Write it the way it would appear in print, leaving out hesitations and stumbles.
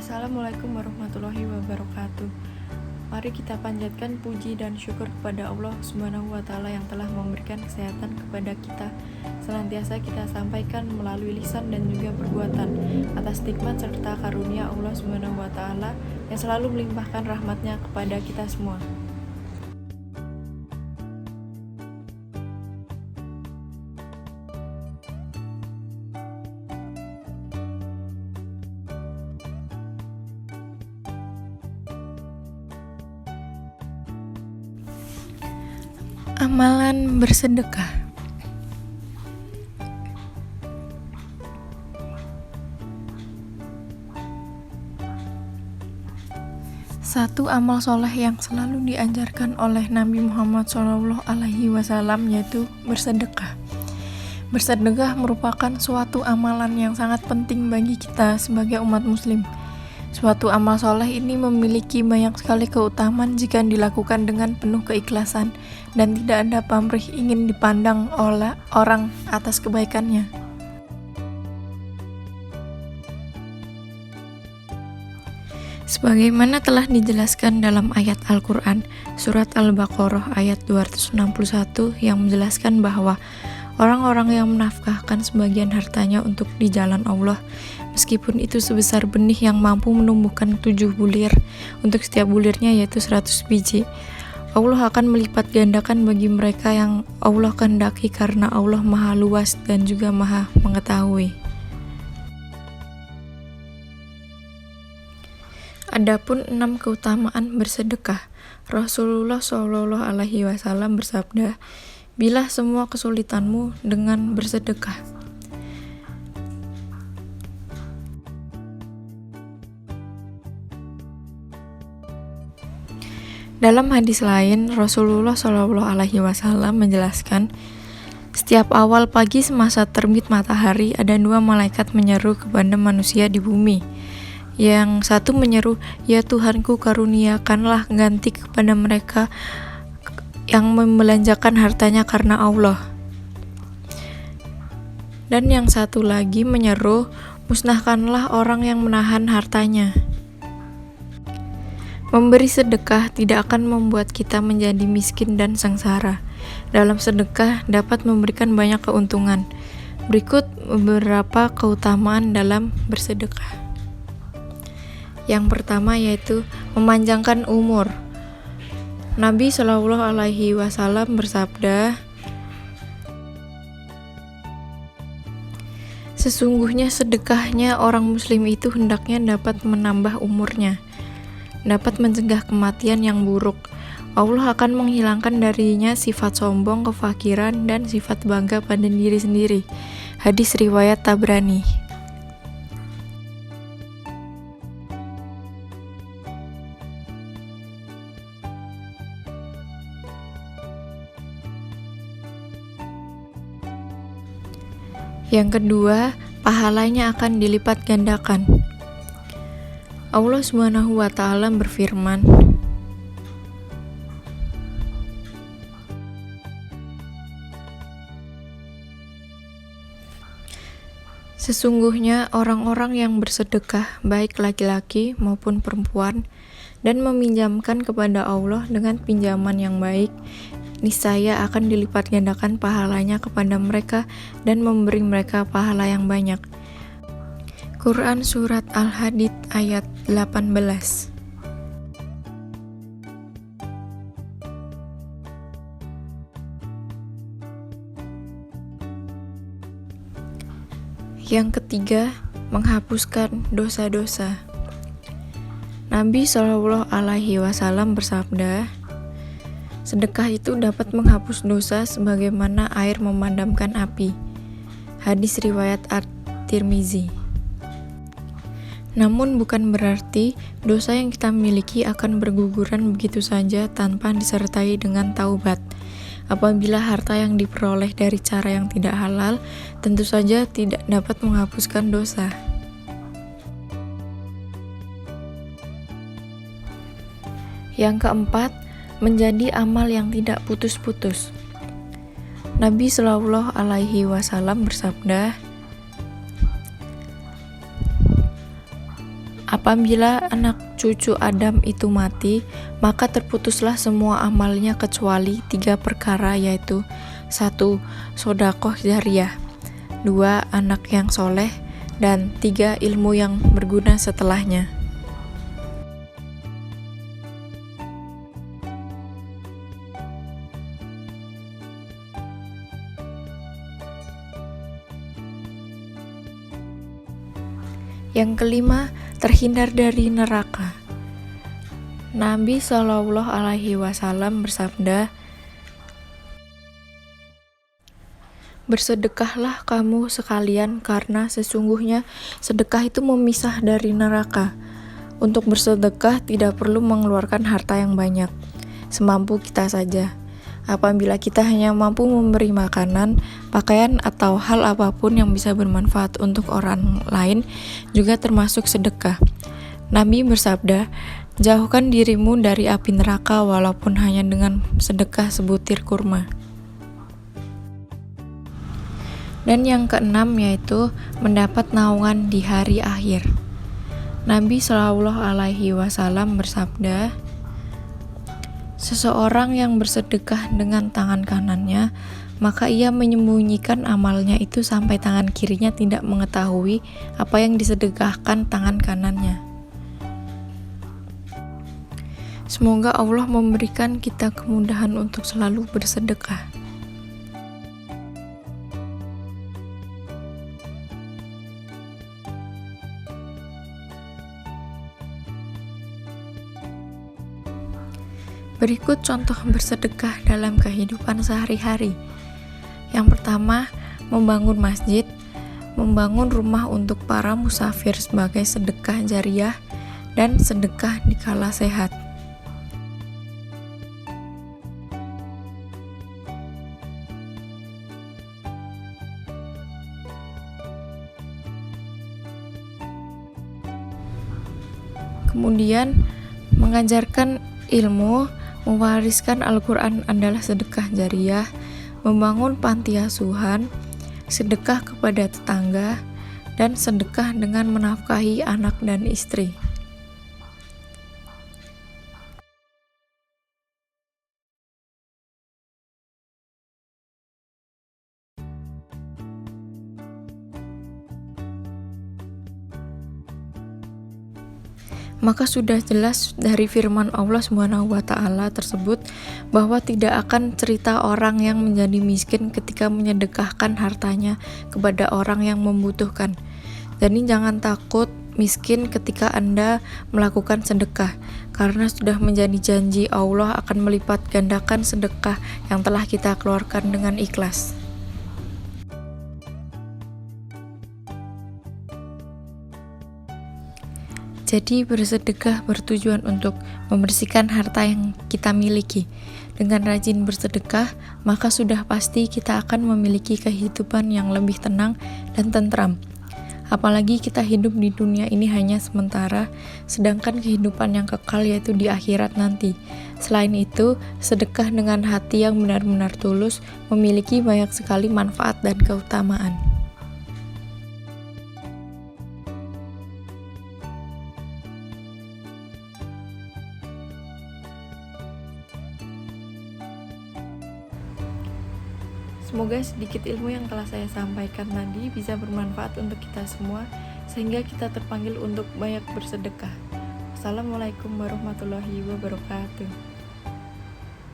Assalamualaikum warahmatullahi wabarakatuh. Mari kita panjatkan puji dan syukur kepada Allah Subhanahu wa Ta'ala yang telah memberikan kesehatan kepada kita. Senantiasa kita sampaikan melalui lisan dan juga perbuatan atas nikmat serta karunia Allah Subhanahu wa Ta'ala yang selalu melimpahkan rahmatnya kepada kita semua. Amalan bersedekah. Satu amal soleh yang selalu diajarkan oleh Nabi Muhammad SAW yaitu bersedekah. Bersedekah merupakan suatu amalan yang sangat penting bagi kita sebagai umat muslim. Suatu amal soleh ini memiliki banyak sekali keutamaan jika dilakukan dengan penuh keikhlasan dan tidak ada pamrih ingin dipandang oleh orang atas kebaikannya. Sebagaimana telah dijelaskan dalam ayat Al-Quran, surat Al-Baqarah ayat 261 yang menjelaskan bahwa orang-orang yang menafkahkan sebagian hartanya untuk di jalan Allah, meskipun itu sebesar benih yang mampu menumbuhkan 7 bulir, untuk setiap bulirnya yaitu 100 biji, Allah akan melipat gandakan bagi mereka yang Allah kehendaki karena Allah maha luas dan juga maha mengetahui. Adapun 6 keutamaan bersedekah, Rasulullah SAW bersabda, "Bilah semua kesulitanmu dengan bersedekah." Dalam hadis lain, Rasulullah SAW menjelaskan, setiap awal pagi semasa terbit matahari ada 2 malaikat menyeru kepada manusia di bumi. Yang satu menyeru, "Ya Tuhanku, karuniakanlah ganti kepada mereka yang membelanjakan hartanya karena Allah." Dan yang satu lagi menyeru, "Musnahkanlah orang yang menahan hartanya." Memberi sedekah tidak akan membuat kita menjadi miskin dan sengsara. Dalam sedekah dapat memberikan banyak keuntungan. Berikut beberapa keutamaan dalam bersedekah. Yang pertama yaitu memanjangkan umur. Nabi SAW bersabda, "Sesungguhnya sedekahnya orang muslim itu hendaknya dapat menambah umurnya, dapat mencegah kematian yang buruk. Allah akan menghilangkan darinya sifat sombong, kefakiran, dan sifat bangga pada diri sendiri." Hadis riwayat Tabrani. Yang kedua, pahalanya akan dilipat gandakan. Allah Subhanahu wa Ta'ala berfirman, "Sesungguhnya orang-orang yang bersedekah, baik laki-laki maupun perempuan, dan meminjamkan kepada Allah dengan pinjaman yang baik, niscaya akan dilipat gandakan pahalanya kepada mereka dan memberi mereka pahala yang banyak." Quran Surat Al-Hadid ayat 18. Yang ketiga, menghapuskan dosa-dosa. Nabi SAW bersabda, sedekah itu dapat menghapus dosa sebagaimana air memadamkan api. Hadis riwayat At-Tirmizi. Namun bukan berarti dosa yang kita miliki akan berguguran begitu saja tanpa disertai dengan taubat. Apabila harta yang diperoleh dari cara yang tidak halal, tentu saja tidak dapat menghapuskan dosa. Yang keempat, menjadi amal yang tidak putus-putus. Nabi SAW bersabda, Apabila anak cucu Adam itu mati, maka terputuslah semua amalnya kecuali 3 perkara, yaitu 1. Sodakoh jariyah, 2. Anak yang soleh, dan 3. Ilmu yang berguna setelahnya. Yang kelima, terhindar dari neraka. Nabi Shallallahu Alaihi Wasallam bersabda, "Bersedekahlah kamu sekalian, karena sesungguhnya sedekah itu memisah dari neraka." Untuk bersedekah tidak perlu mengeluarkan harta yang banyak, semampu kita saja. Apabila kita hanya mampu memberi makanan, pakaian, atau hal apapun yang bisa bermanfaat untuk orang lain juga termasuk sedekah. Nabi bersabda, "Jauhkan dirimu dari api neraka walaupun hanya dengan sedekah sebutir kurma." Dan yang keenam yaitu mendapat naungan di hari akhir. Nabi Shallallahu Alaihi Wasallam bersabda, "Seseorang yang bersedekah dengan tangan kanannya, maka ia menyembunyikan amalnya itu sampai tangan kirinya tidak mengetahui apa yang disedekahkan tangan kanannya." Semoga Allah memberikan kita kemudahan untuk selalu bersedekah. Berikut contoh bersedekah dalam kehidupan sehari-hari. Yang pertama, membangun masjid, membangun rumah untuk para musafir sebagai sedekah jariyah, dan sedekah dikala sehat. Kemudian, mengajarkan ilmu, mewariskan Al-Quran adalah sedekah jariyah, membangun panti asuhan, sedekah kepada tetangga, dan sedekah dengan menafkahi anak dan istri. Maka sudah jelas dari firman Allah SWT tersebut bahwa tidak akan cerita orang yang menjadi miskin ketika menyedekahkan hartanya kepada orang yang membutuhkan. Jadi jangan takut miskin ketika Anda melakukan sedekah, karena sudah menjadi janji Allah akan melipat gandakan sedekah yang telah kita keluarkan dengan ikhlas. Jadi bersedekah bertujuan untuk membersihkan harta yang kita miliki. Dengan rajin bersedekah, maka sudah pasti kita akan memiliki kehidupan yang lebih tenang dan tentram. Apalagi kita hidup di dunia ini hanya sementara, sedangkan kehidupan yang kekal yaitu di akhirat nanti. Selain itu, sedekah dengan hati yang benar-benar tulus memiliki banyak sekali manfaat dan keutamaan. Semoga sedikit ilmu yang telah saya sampaikan tadi bisa bermanfaat untuk kita semua, sehingga kita terpanggil untuk banyak bersedekah. Wassalamualaikum warahmatullahi wabarakatuh.